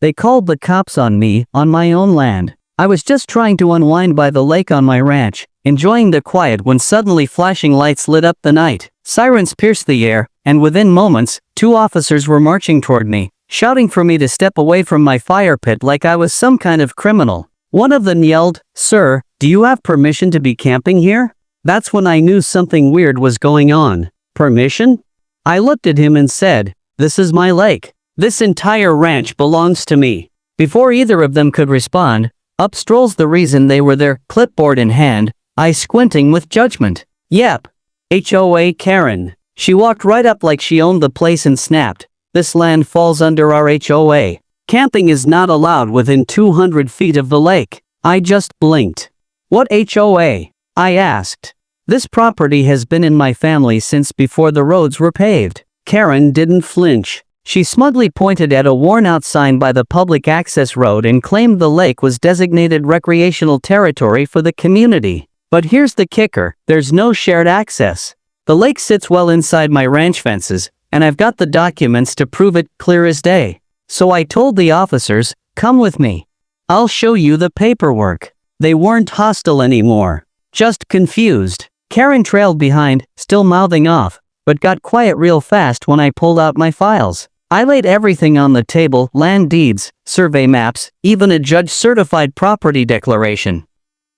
They called the cops on me, on my own land. I was just trying to unwind by the lake on my ranch, enjoying the quiet when suddenly flashing lights lit up the night. Sirens pierced the air, and within moments, 2 officers were marching toward me, shouting for me to step away from my fire pit like I was some kind of criminal. One of them yelled, "Sir, do you have permission to be camping here?" That's when I knew something weird was going on. Permission? I looked at him and said, "This is my lake. This entire ranch belongs to me." Before either of them could respond, up strolls the reason they were there, clipboard in hand, eyes squinting with judgment. "Yep. HOA Karen." She walked right up like she owned the place and snapped, "This land falls under our HOA. Camping is not allowed within 200 feet of the lake." I just blinked. "What HOA?" I asked. "This property has been in my family since before the roads were paved." Karen didn't flinch. She smugly pointed at a worn-out sign by the public access road and claimed the lake was designated recreational territory for the community. But here's the kicker, there's no shared access. The lake sits well inside my ranch fences, and I've got the documents to prove it clear as day. So I told the officers, "Come with me. I'll show you the paperwork." They weren't hostile anymore, just confused. Karen trailed behind, still mouthing off, but got quiet real fast when I pulled out my files. I laid everything on the table, land deeds, survey maps, even a judge-certified property declaration.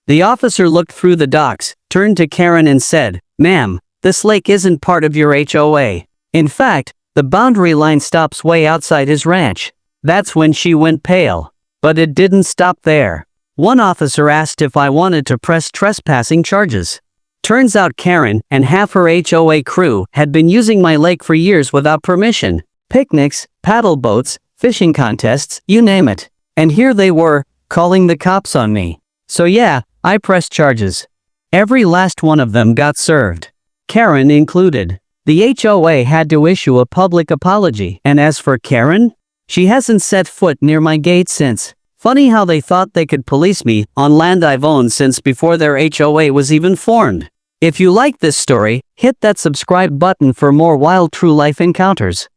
The officer looked through the docs, turned to Karen and said, "Ma'am, this lake isn't part of your HOA. In fact, the boundary line stops way outside his ranch." That's when she went pale. But it didn't stop there. One officer asked if I wanted to press trespassing charges. Turns out Karen and half her HOA crew had been using my lake for years without permission. Picnics, paddle boats, fishing contests, you name it. And here they were, calling the cops on me. So yeah, I pressed charges. Every last one of them got served. Karen included. The HOA had to issue a public apology, and as for Karen, she hasn't set foot near my gate since. Funny how they thought they could police me on land I've owned since before their HOA was even formed. If you like this story, hit that subscribe button for more wild true life encounters.